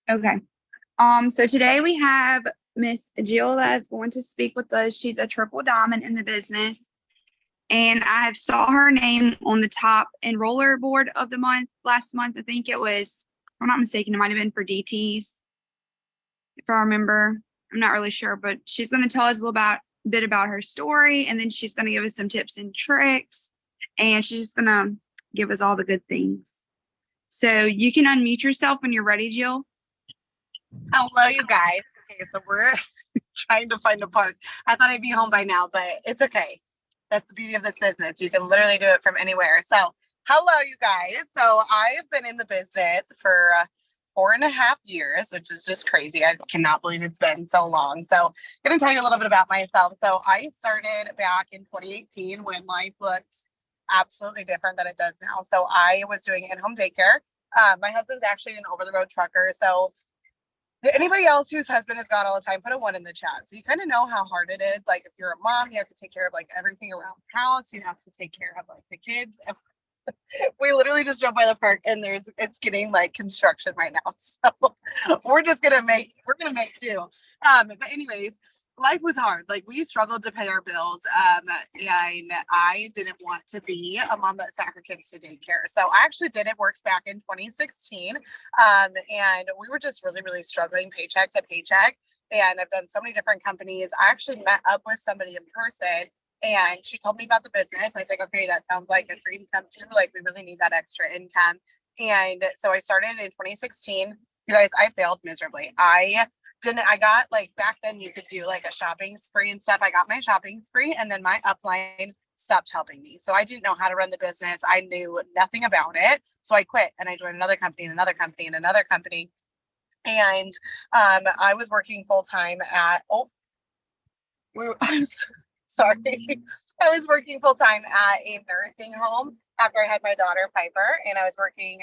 Okay. So today we have Miss Jill that is going to speak with us. She's a triple diamond in the business, and I saw her name on the top enroller board of the month last month. I think it was, if I'm not mistaken, it might have been for DTs, if I remember. I'm not really sure, but she's going to tell us a little bit about her story, and then she's going to give us some tips and tricks, and she's just going to give us all the good things. So you can unmute yourself when you're ready, Jill. Hello, you guys. Okay, so we're trying to find a park. I thought I'd be home by now, but it's okay. That's the beauty of this business. You can literally do it from anywhere. So, hello, you guys. So, I have been in the business for 4.5 years, which is just crazy. I cannot believe it's been so long. So, I'm going to tell you a little bit about myself. So, I started back in 2018 when life looked absolutely different than it does now. So, I was doing in-home daycare. My husband's actually an over-the-road trucker. So, anybody else whose husband is gone all the time, put a one in the chat. So you kind of know how hard it is. Like if you're a mom, you have to take care of like everything around the house. You have to take care of like the kids. We literally just drove by the park and it's getting like construction right now. So we're gonna make do. But anyways, life was hard. Like we struggled to pay our bills. And I didn't want to be a mom that sent her kids to daycare. So I actually did it works back in 2016. And we were just really, really struggling paycheck to paycheck. And I've done so many different companies. I actually met up with somebody in person and she told me about the business. I was like, okay, that sounds like a dream come true. Like we really need that extra income. And so I started in 2016. You guys, I failed miserably. I got like back then you could do like a shopping spree and stuff. I got my shopping spree and then my upline stopped helping me. So I didn't know how to run the business. I knew nothing about it. So I quit and I joined another company and another company and another company. And I was working full time at sorry. I was working full time at a nursing home after I had my daughter Piper, and I was working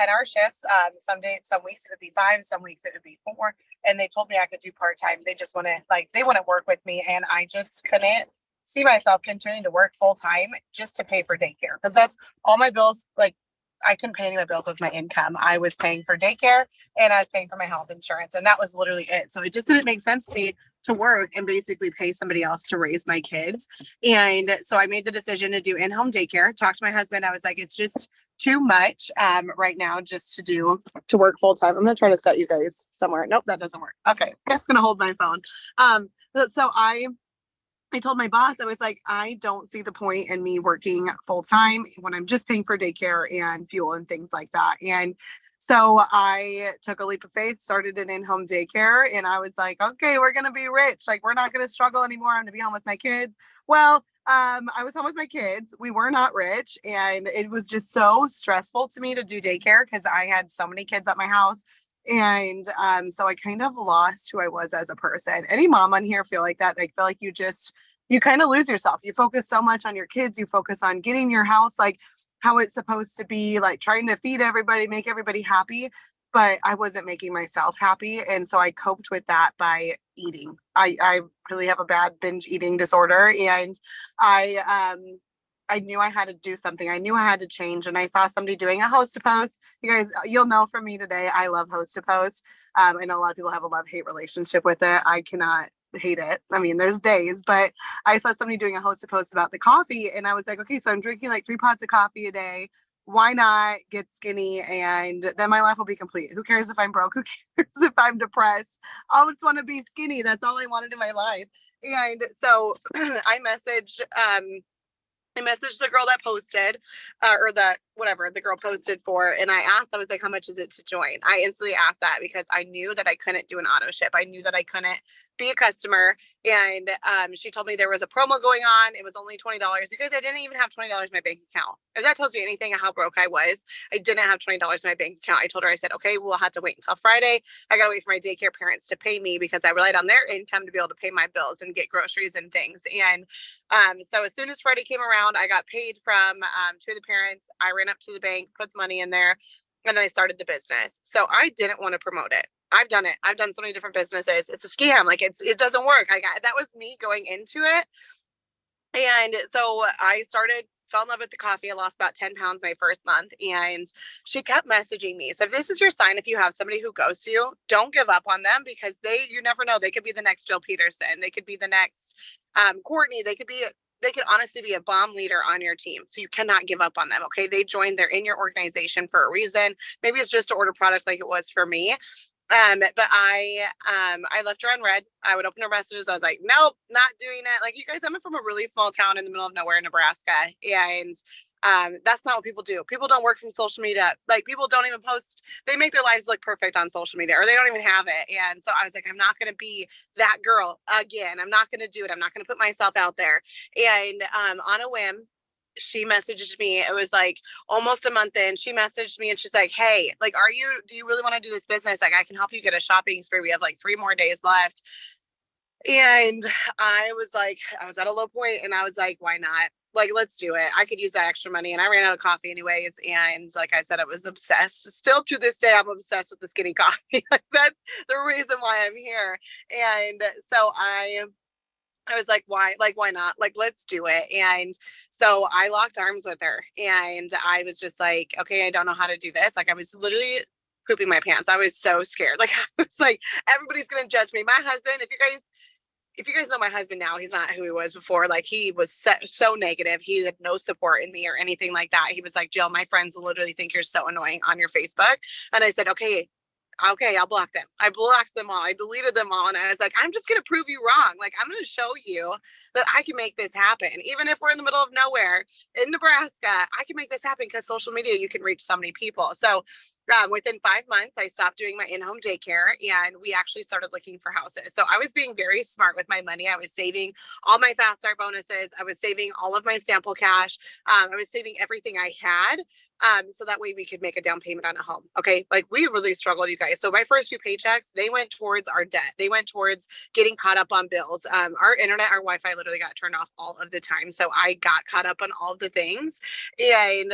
10-hour shifts. Some weeks it would be 5, some weeks it would be 4. And they told me I could do part time. They just they want to work with me, and I just couldn't see myself continuing to work full time just to pay for daycare because that's all my bills. Like I couldn't pay any of my bills with my income. I was paying for daycare and I was paying for my health insurance, and that was literally it. So it just didn't make sense to me to work and basically pay somebody else to raise my kids. And so I made the decision to do in-home daycare. Talked to my husband. I was like, it's just too much right now just to work full time. I'm gonna try to set you guys somewhere. Nope, that doesn't work. Okay, that's gonna hold my phone. So I told my boss, I was like, I don't see the point in me working full time when I'm just paying for daycare and fuel and things like that. And so I took a leap of faith, started an in-home daycare, and I was like, okay, we're gonna be rich. Like we're not gonna struggle anymore. I'm gonna be home with my kids. Well, I was home with my kids. We were not rich, and it was just so stressful to me to do daycare because I had so many kids at my house. And so I kind of lost who I was as a person. Any mom on here feel like that? Like feel like you kind of lose yourself. You focus so much on your kids. You focus on getting your house like how it's supposed to be, like trying to feed everybody, make everybody happy. But I wasn't making myself happy. And so I coped with that by eating. I really have a bad binge eating disorder. And I I knew I had to do something. I knew I had to change. And I saw somebody doing a host to post. You guys, you'll know from me today, I love host to post. I know a lot of people have a love-hate relationship with it. I cannot hate it. I mean, there's days, but I saw somebody doing a host to post about the coffee. And I was like, okay, so I'm drinking like 3 pots of coffee a day. Why not get skinny? And then my life will be complete. Who cares if I'm broke? Who cares if I'm depressed? I just want to be skinny. That's all I wanted in my life. And so I messaged the girl that posted, or that whatever the girl posted for, and I was like, how much is it to join? I instantly asked that because I knew that I couldn't do an auto ship. I knew that I couldn't be a customer. And she told me there was a promo going on. It was only $20. Because I didn't even have $20 in my bank account. If that tells you anything of how broke I was, I didn't have $20 in my bank account. I told her, I said, okay, we'll have to wait until Friday. I got to wait for my daycare parents to pay me because I relied on their income to be able to pay my bills and get groceries and things. And so as soon as Friday came around, I got paid from 2 of the parents. I ran up to the bank, put the money in there, and then I started the business. So I didn't want to promote it. I've done it. I've done so many different businesses. It's a scam. Like it doesn't work. That was me going into it. And so I started fell in love with the coffee. I lost about 10 pounds my first month, and she kept messaging me. So if this is your sign, if you have somebody who ghosts you, don't give up on them, because you never know. They could be the next Jill Peterson. They could be the next Courtney. They could honestly be a bomb leader on your team. So you cannot give up on them. Okay. They're in your organization for a reason. Maybe it's just to order product like it was for me. But I left her on red. I would open her messages. I was like, nope, not doing it. Like, you guys, I'm from a really small town in the middle of nowhere, Nebraska. And that's not what people do. People don't work from social media. Like, people don't even post. They make their lives look perfect on social media, or they don't even have it. And so I was like, I'm not going to be that girl again. I'm not going to do it. I'm not going to put myself out there. And on a whim, she messaged me. It was like almost a month in. She messaged me and she's like, hey, like, do you really want to do this business? Like, I can help you get a shopping spree. We have like 3 more days left. And I was at a low point, and I was like, why not? Like, let's do it. I could use that extra money. And I ran out of coffee anyways. And like I said, I was obsessed. Still to this day, I'm obsessed with the skinny coffee. That's the reason why I'm here. And so I was like, why not? Like, let's do it. And so I locked arms with her, and I was just like, okay, I don't know how to do this. Like, I was literally pooping my pants. I was so scared. Like, I was like, everybody's going to judge me. My husband, if you guys know my husband now, he's not who he was before. Like, he was so negative. He had no support in me or anything like that. He was like, Jill, my friends literally think you're so annoying on your Facebook. And I said, okay, I'll block them. I blocked them all. I deleted them all. And I was like, I'm just going to prove you wrong. Like, I'm going to show you that I can make this happen. Even if we're in the middle of nowhere in Nebraska, I can make this happen, because social media, you can reach so many people. So within 5 months, I stopped doing my in-home daycare, and we actually started looking for houses. So I was being very smart with my money. I was saving all my fast start bonuses. I was saving all of my sample cash. I was saving everything I had. So that way we could make a down payment on a home. Okay. Like, we really struggled, you guys. So my first few paychecks, they went towards our debt. They went towards getting caught up on bills. Our internet, our Wi-Fi literally got turned off all of the time. So I got caught up on all of the things, and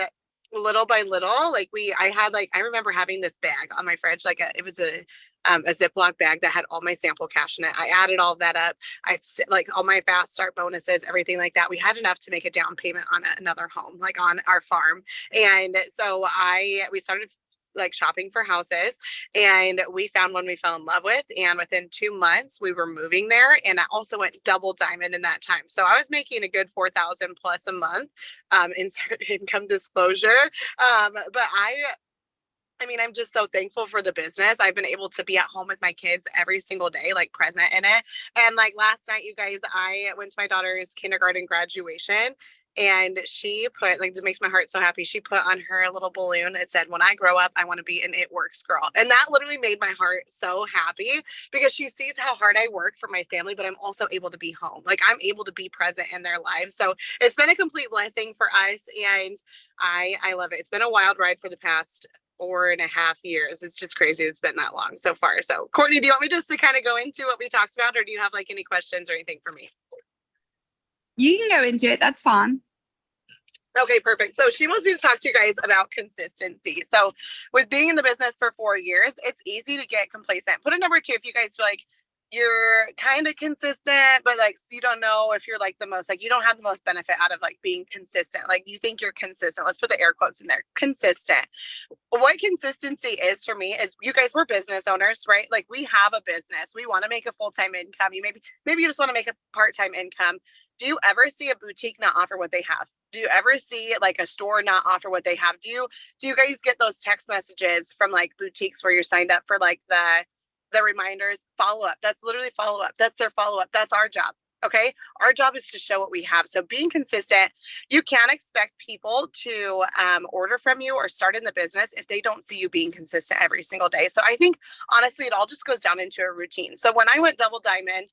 little by little, like, I remember having this bag on my fridge, it was a Ziploc bag that had all my sample cash in it. I added all of that up. Like, all my fast start bonuses, everything like that. We had enough to make a down payment on another home, like on our farm. And so we started like shopping for houses, and we found one we fell in love with. And within 2 months, we were moving there. And I also went double diamond in that time. So I was making a good 4,000 plus a month, insert income disclosure. But I mean, I'm just so thankful for the business. I've been able to be at home with my kids every single day, like present in it. And like last night, you guys, I went to my daughter's kindergarten graduation, and she put, like, it makes my heart so happy. She put on her little balloon. It said, when I grow up, I want to be an It Works girl. And that literally made my heart so happy, because she sees how hard I work for my family, but I'm also able to be home. Like, I'm able to be present in their lives. So it's been a complete blessing for us. And I love it. It's been a wild ride for the past 4.5 years. It's just crazy. It's been that long so far. So Courtney, do you want me just to kind of go into what we talked about, or do you have like any questions or anything for me? You can go into it. That's fine. Okay, perfect. So she wants me to talk to you guys about consistency. So with being in the business for 4 years, it's easy to get complacent. Put a number 2 if you guys feel like you're kind of consistent, but like, you don't know if you're like the most, like, you don't have the most benefit out of like being consistent. Like, you think you're consistent. Let's put the air quotes in there. Consistent. What consistency is for me is, you guys, we're business owners, right? Like, we have a business. We want to make a full-time income. Maybe you just want to make a part-time income. Do you ever see a boutique not offer what they have? Do you ever see like a store not offer what they have? Do you guys get those text messages from like boutiques where you're signed up for like the reminders, follow up? That's literally follow up. That's their follow up. That's our job. Okay. Our job is to show what we have. So being consistent, you can't expect people to order from you or start in the business if they don't see you being consistent every single day. So I think honestly, it all just goes down into a routine. So when I went double diamond,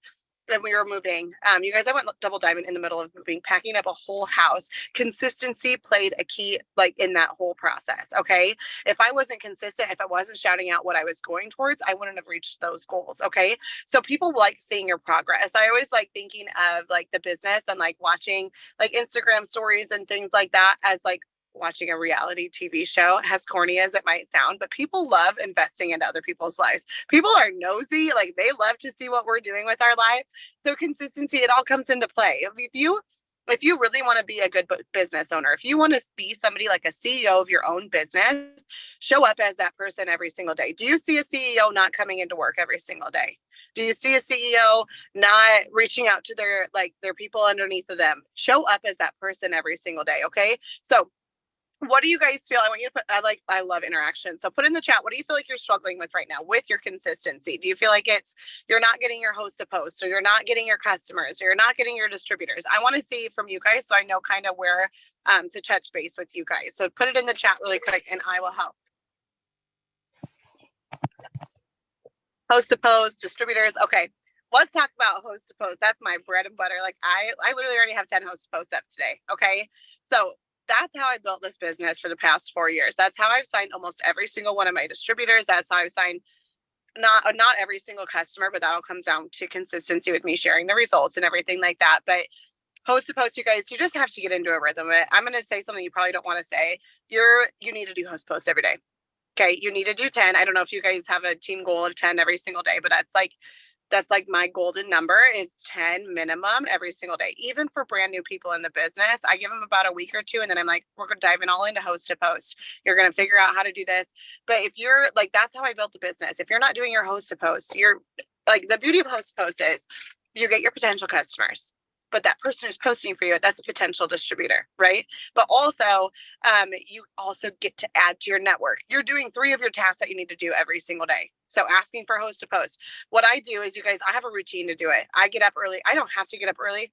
and we were moving, you guys, I went double diamond in the middle of moving, packing up a whole house. Consistency played a key, like, in that whole process. Okay. If I wasn't consistent, if I wasn't shouting out what I was going towards, I wouldn't have reached those goals. Okay. So people like seeing your progress. I always like thinking of like the business and like watching like Instagram stories and things like that as like watching a reality TV show, as corny as it might sound, but people love investing into other people's lives. People are nosy, like they love to see what we're doing with our life. So consistency, it all comes into play. if you really want to be a good business owner, if you want to be somebody like a CEO of your own business, show up as that person every single day. Do you see a CEO not coming into work every single day? Do you see a CEO not reaching out to their people underneath of them? Show up as that person every single day. Okay. So what do you guys feel? I want you to put, I love interaction. So put in the chat, what do you feel like you're struggling with right now with your consistency? Do you feel like you're not getting your host to post, or you're not getting your customers, or you're not getting your distributors? I want to see from you guys so I know kind of where to touch base with you guys. So put it in the chat really quick and I will help. Host to post, distributors. Okay. Let's talk about host to post. That's my bread and butter. Like I literally already have 10 host to posts up today. Okay. So that's how I built this business for the past 4 years. That's how I've signed almost every single one of my distributors. That's how I've signed not every single customer, but that all comes down to consistency with me sharing the results and everything like that. But host to post, you guys, you just have to get into a rhythm. I'm going to say something you probably don't want to say. You need to do host posts every day. Okay. You need to do 10. I don't know if you guys have a team goal of 10 every single day, but that's like my golden number is 10 minimum every single day. Even for brand new people in the business, I give them about a week or two. And then I'm like, we're going to dive in all into host to post. You're going to figure out how to do this. But if you're like, that's how I built the business. If you're not doing your host to post, you're like, the beauty of host to post is you get your potential customers. But that person who's posting for you, that's a potential distributor, right? But also, you also get to add to your network. You're doing 3 of your tasks that you need to do every single day. So asking for host to post. What I do is, you guys, I have a routine to do it. I get up early. I don't have to get up early.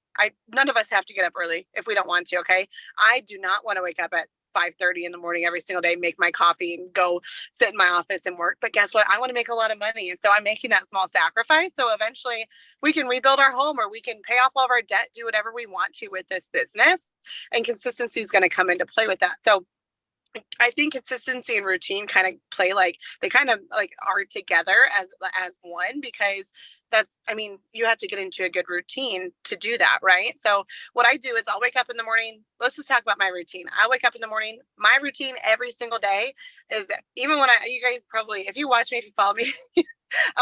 None of us have to get up early if we don't want to, okay? I do not want to wake up at 5:30 in the morning every single day, make my coffee and go sit in my office and work. But guess what? I want to make a lot of money. And so I'm making that small sacrifice. So eventually we can rebuild our home, or we can pay off all of our debt, do whatever we want to with this business. And consistency is going to come into play with that. So I think consistency and routine kind of play like they kind of like are together as one, because you have to get into a good routine to do that, right? So what I do is I'll wake up in the morning. Let's just talk about my routine. I wake up in the morning. My routine every single day is, even when you guys probably, if you watch me, if you follow me,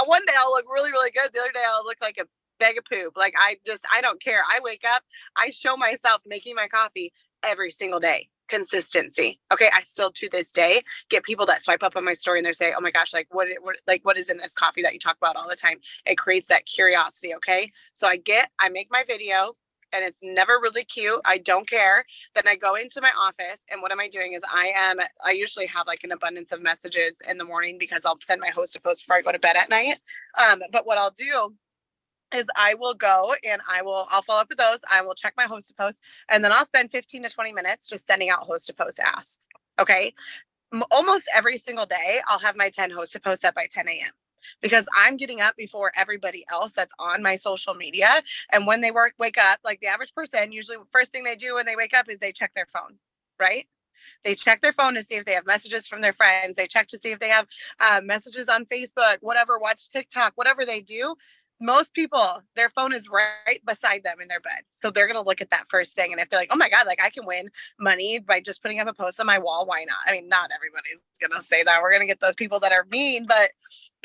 one day I'll look really, really good. The other day I'll look like a bag of poop. Like I don't care. I wake up, I show myself making my coffee every single day. Consistency. Okay. I still to this day get people that swipe up on my story and they say, oh my gosh, like what is in this coffee that you talk about all the time? It creates that curiosity. Okay. So I make my video and it's never really cute. I don't care. Then I go into my office, and what am I doing is I usually have like an abundance of messages in the morning because I'll send my host a post before I go to bed at night. But what I'll do is I will go and I'll follow up with those. I will check my host to post, and then I'll spend 15 to 20 minutes just sending out host to post asks. Okay. Almost every single day, I'll have my 10 host to post up by 10 a.m. because I'm getting up before everybody else that's on my social media. And when they wake up, like the average person, usually the first thing they do when they wake up is they check their phone, right? They check their phone to see if they have messages from their friends. They check to see if they have messages on Facebook, whatever, watch TikTok, whatever they do. Most people, their phone is right beside them in their bed. So they're going to look at that first thing. And if they're like, oh my God, like I can win money by just putting up a post on my wall, why not? I mean, not everybody's going to say that. We're going to get those people that are mean, but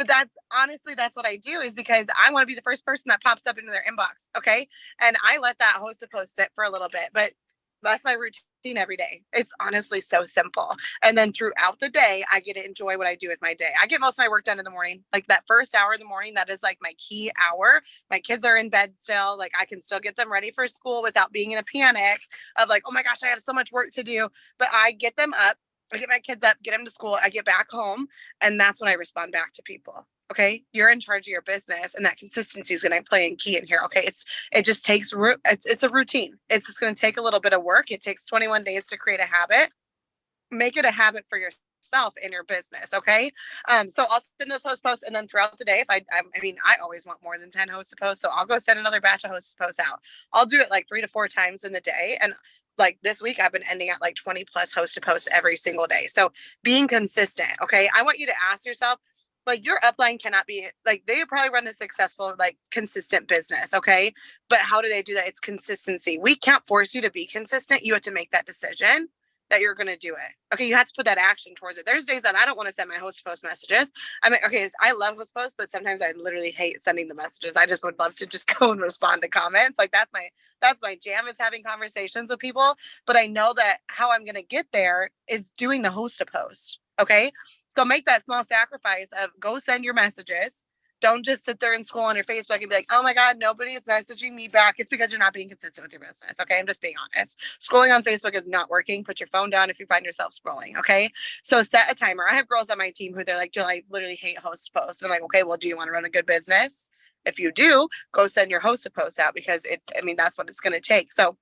that's honestly, that's what I do, is because I want to be the first person that pops up into their inbox. Okay. And I let that host post sit for a little bit, but that's my routine every day. It's honestly so simple. And then throughout the day, I get to enjoy what I do with my day. I get most of my work done in the morning. Like that first hour in the morning, that is like my key hour. My kids are in bed still. Like I can still get them ready for school without being in a panic of like, oh my gosh, I have so much work to do. But I get them up, I get my kids up, get them to school, I get back home, and that's when I respond back to people. Okay, you're in charge of your business, and that consistency is going to play a key in here. Okay, it just takes it's a routine. It's just going to take a little bit of work. It takes 21 days to create a habit. Make it a habit for yourself in your business. Okay, so I'll send those host posts, and then throughout the day, if I always want more than 10 hosts to post, so I'll go send another batch of hosts to post out. I'll do it like 3 to 4 times in the day, and like this week, I've been ending at like 20 plus host to post every single day. So being consistent. Okay, I want you to ask yourself, like your upline cannot be like, they probably run a successful, like consistent business. Okay. But how do they do that? It's consistency. We can't force you to be consistent. You have to make that decision. that you're going to do it. Okay. You have to put that action towards it. There's days that I don't want to send my host post messages. I mean, okay, I love host posts, but sometimes I literally hate sending the messages. I just would love to just go and respond to comments. Like that's my jam, is having conversations with people. But I know that how I'm going to get there is doing the host a post. Okay. So make that small sacrifice of go send your messages. Don't just sit there and scroll on your Facebook and be like, oh my God, nobody is messaging me back. It's because you're not being consistent with your business. Okay. I'm just being honest. Scrolling on Facebook is not working. Put your phone down if you find yourself scrolling. Okay. So set a timer. I have girls on my team who they're like, Jill, I literally hate host posts. And I'm like, okay, well, do you want to run a good business? If you do, go send your host a post out, because that's what it's going to take. So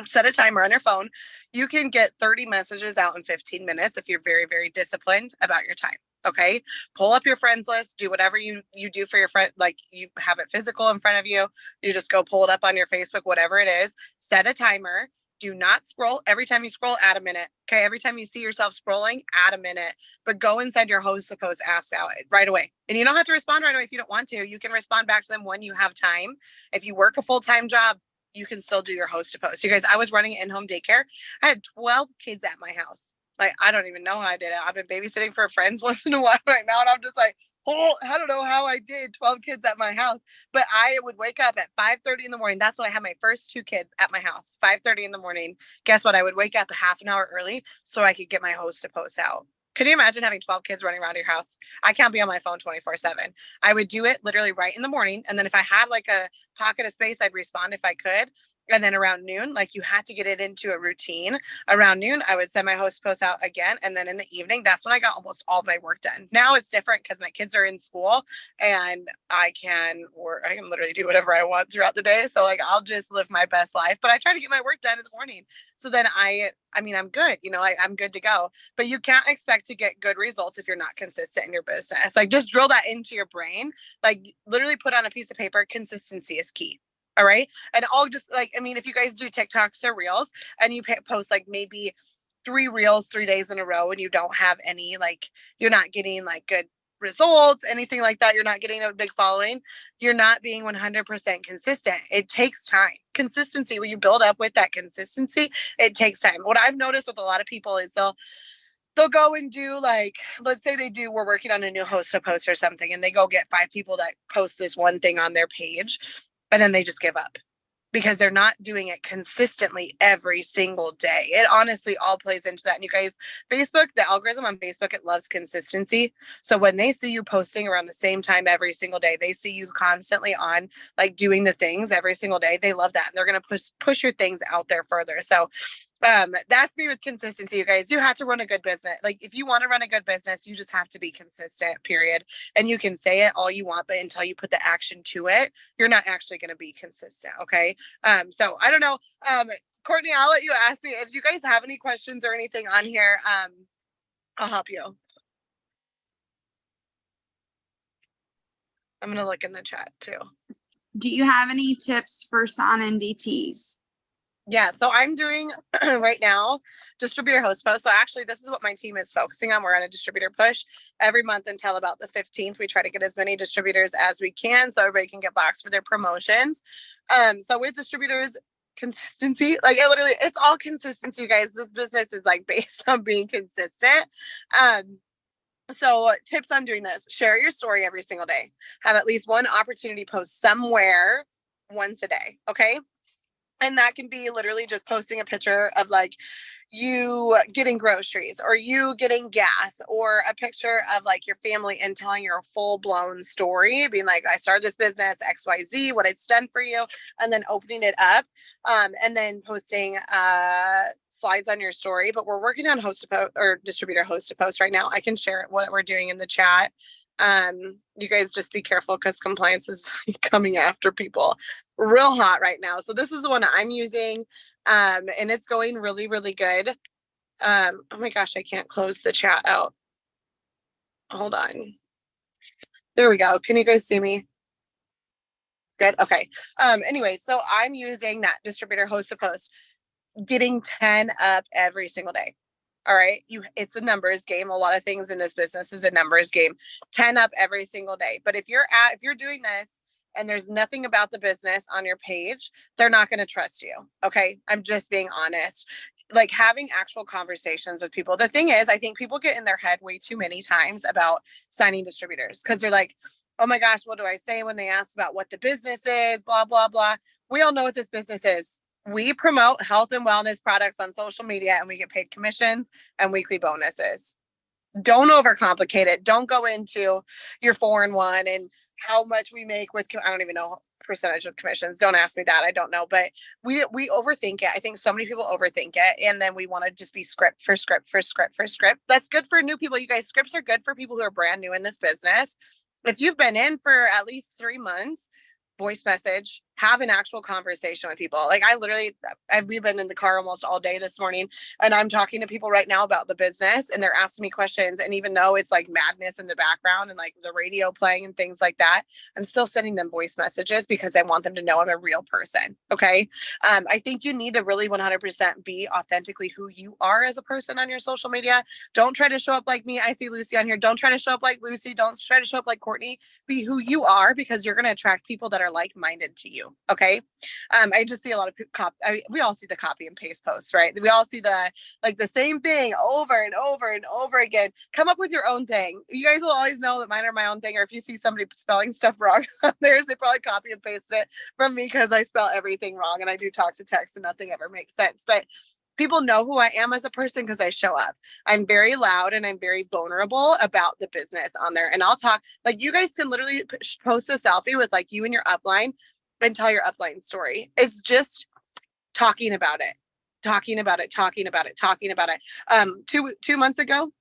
set a timer on your phone. You can get 30 messages out in 15 minutes if you're very, very disciplined about your time. Okay. Pull up your friends list, do whatever you do for your friend. Like you have it physical in front of you. You just go pull it up on your Facebook, whatever it is, set a timer. Do not scroll. Every time you scroll, add a minute. Okay. Every time you see yourself scrolling, add a minute, but go and send your host a post ask out right away. And you don't have to respond right away if you don't want to. You can respond back to them when you have time. If you work a full-time job, you can still do your host to post. You guys, I was running in-home daycare. I had 12 kids at my house. Like, I don't even know how I did it. I've been babysitting for friends once in a while right now. And I'm just like, oh, I don't know how I did 12 kids at my house. But I would wake up at 5:30 in the morning. That's when I had my first 2 kids at my house, 5:30 in the morning. Guess what? I would wake up a half an hour early so I could get my host to post out. Could you imagine having 12 kids running around your house? I can't be on my phone 24/7. I would do it literally right in the morning. And then if I had like a pocket of space, I'd respond if I could. And then around noon, like you had to get it into a routine. Around noon, I would send my host post out again. And then in the evening, that's when I got almost all my work done. Now it's different because my kids are in school and I can literally do whatever I want throughout the day. So like, I'll just live my best life, but I try to get my work done in the morning. So then I'm good, I'm good to go, but you can't expect to get good results if you're not consistent in your business. Like just drill that into your brain, like literally put on a piece of paper, consistency is key. All right. And I'll just if you guys do TikToks or reels and you post like maybe 3 reels 3 days in a row and you don't have any, like, you're not getting like good results, anything like that, you're not getting a big following, you're not being 100% consistent. It takes time. Consistency, when you build up with that consistency, it takes time. What I've noticed with a lot of people is they'll go and do, like, let's say we're working on a new host to post or something, and they go get 5 people that post this one thing on their page, and then they just give up because they're not doing it consistently every single day. It honestly all plays into that. And you guys, Facebook, the algorithm on Facebook, it loves consistency. So when they see you posting around the same time every single day, they see you constantly on, like, doing the things every single day. They love that. And they're going to push your things out there further. So that's me with consistency, you guys. You have to run a good business. Like, if you want to run a good business, you just have to be consistent, period. And you can say it all you want, but until you put the action to it, you're not actually going to be consistent. Okay. So I don't know. Courtney, I'll let you ask me if you guys have any questions or anything on here. I'll help you. I'm going to look in the chat too. Do you have any tips for sign-in DTs? Yeah, so I'm doing right now distributor host post. So actually, this is what my team is focusing on. We're on a distributor push every month until about the 15th. We try to get as many distributors as we can so everybody can get boxed for their promotions. So with distributors, consistency, like it's all consistency, you guys. This business is like based on being consistent. So tips on doing this: share your story every single day. Have at least one opportunity post somewhere once a day. Okay. And that can be literally just posting a picture of, like, you getting groceries or you getting gas, or a picture of, like, your family and telling your full blown story, being like, I started this business, XYZ, what it's done for you, and then opening it up, and then posting slides on your story. But we're working on host to post or distributor host to post right now. I can share what we're doing in the chat. You guys just be careful because compliance is coming after people real hot right now. So this is the one I'm using, and it's going really, really good. Oh my gosh, I can't close the chat out. Hold on. There we go. Can you guys see me? Good. Okay. Anyway, so I'm using that distributor host to post, getting 10 up every single day. All right. It's a numbers game. A lot of things in this business is a numbers game. 10 up every single day. But if you're doing this and there's nothing about the business on your page, they're not going to trust you. Okay. I'm just being honest. like having actual conversations with people. The thing is, I think people get in their head way too many times about signing distributors because they're like, oh my gosh, what do I say when they ask about what the business is, blah, blah, blah. We all know what this business is. We promote health and wellness products on social media and we get paid commissions and weekly bonuses. Don't overcomplicate it. Don't go into your 4-in-1 and how much we make with, I don't even know percentage of commissions. Don't ask me that. I don't know, but we overthink it. I think so many people overthink it. And then we want to just be script for script for script for script. That's good for new people. You guys, scripts are good for people who are brand new in this business. If you've been in for at least 3 months, voice message, have an actual conversation with people. Like we've been in the car almost all day this morning and I'm talking to people right now about the business and they're asking me questions. And even though it's like madness in the background and like the radio playing and things like that, I'm still sending them voice messages because I want them to know I'm a real person. Okay. I think you need to really 100% be authentically who you are as a person on your social media. Don't try to show up like me. I see Lucy on here. Don't try to show up like Lucy. Don't try to show up like Courtney. Be who you are because you're going to attract people that are like-minded to you. Okay. I just see a lot of we all see the copy and paste posts, right? We all see the same thing over and over and over again. Come up with your own thing. You guys will always know that mine are my own thing. Or if you see somebody spelling stuff wrong on theirs, they probably copy and paste it from me because I spell everything wrong and I do talk to text and nothing ever makes sense. But people know who I am as a person because I show up. I'm very loud and I'm very vulnerable about the business on there. And I'll talk, like you guys can literally post a selfie with like you and your upline and tell your upline story. It's just talking about it. 2 months ago,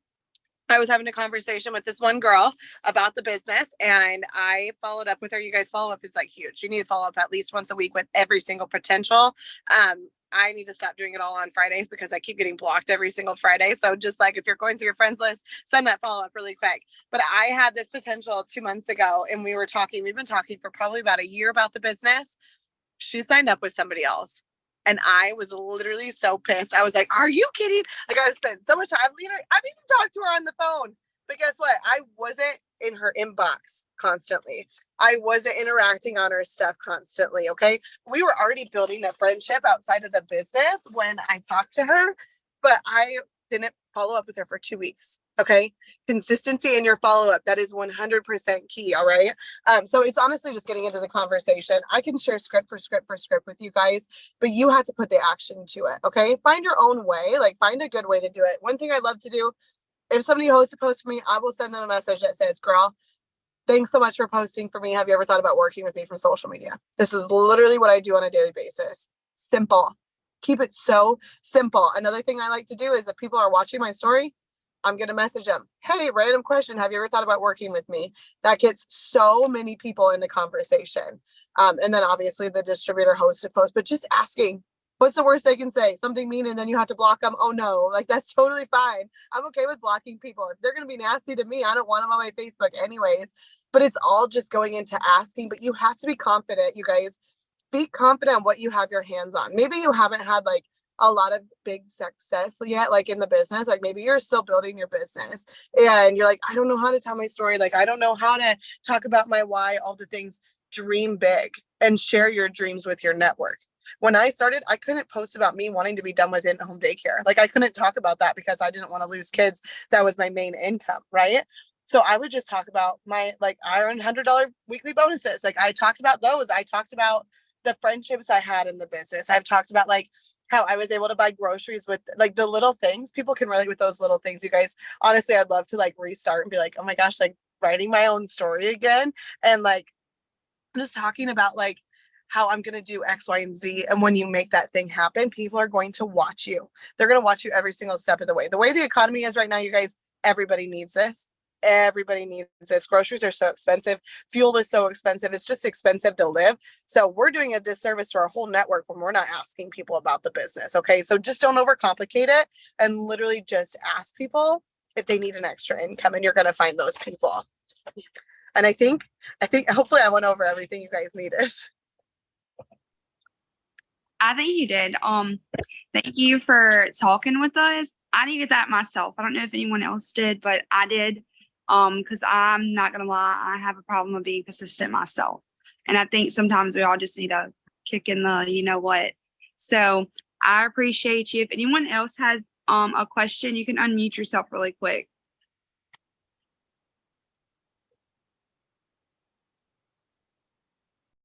I was having a conversation with this one girl about the business and I followed up with her. You guys, follow up is like huge. You need to follow up at least once a week with every single potential. I need to stop doing it all on Fridays because I keep getting blocked every single Friday. So just like if you're going through your friends list, send that follow up really quick. But I had this potential 2 months ago and we've been talking for probably about a year about the business. She signed up with somebody else. And I was literally so pissed. I was like, are you kidding? Like I spent so much time. I've even talked to her on the phone. But guess what? I wasn't in her inbox constantly. I wasn't interacting on her stuff constantly. Okay. We were already building a friendship outside of the business when I talked to her, but I didn't follow up with her for 2 weeks. Okay. Consistency in your follow-up. That is 100% key. All right. So it's honestly just getting into the conversation. I can share script for script with you guys, but you have to put the action to it. Okay. Find your own way, like find a good way to do it. One thing I love to do, if somebody hosts a post for me, I will send them a message that says, girl, thanks so much for posting for me. Have you ever thought about working with me for social media? This is literally what I do on a daily basis. Simple. Keep it so simple. Another thing I like to do is if people are watching my story, I'm going to message them. Hey, random question. Have you ever thought about working with me? That gets so many people into conversation. And then obviously the distributor hosts a post, but just asking, what's the worst they can say? Something mean, and then you have to block them. Oh no, like that's totally fine. I'm okay with blocking people. If they're going to be nasty to me, I don't want them on my Facebook anyways, but it's all just going into asking, but you have to be confident, you guys. Be confident in what you have your hands on. Maybe you haven't had like a lot of big success yet, like in the business, like maybe you're still building your business and you're like, I don't know how to tell my story. Like, I don't know how to talk about my why, all the things. Dream big and share your dreams with your network. When I started, I couldn't post about me wanting to be done with in-home daycare. Like I couldn't talk about that because I didn't want to lose kids. That was my main income, right? So I would just talk about my, like I earned $100 weekly bonuses. Like I talked about those. I talked about the friendships I had in the business. I've talked about like how I was able to buy groceries with like the little things. People can relate with those little things. You guys, honestly, I'd love to like restart and be like, oh my gosh, like writing my own story again. And like just talking about like how I'm going to do X, Y, and Z. And when you make that thing happen, people are going to watch you. They're going to watch you every single step of the way. The way the economy is right now, you guys, everybody needs this. Everybody needs this. Groceries are so expensive. Fuel is so expensive. It's just expensive to live. So we're doing a disservice to our whole network when we're not asking people about the business. Okay. So just don't overcomplicate it and literally just ask people if they need an extra income and you're going to find those people. And I think hopefully I went over everything you guys needed. I think you did. Thank you for talking with us. I needed that myself. I don't know if anyone else did, but I did. Because I'm not gonna lie, I have a problem with being consistent myself. And I think sometimes we all just need a kick in the you know what. So I appreciate you. If anyone else has a question, you can unmute yourself really quick.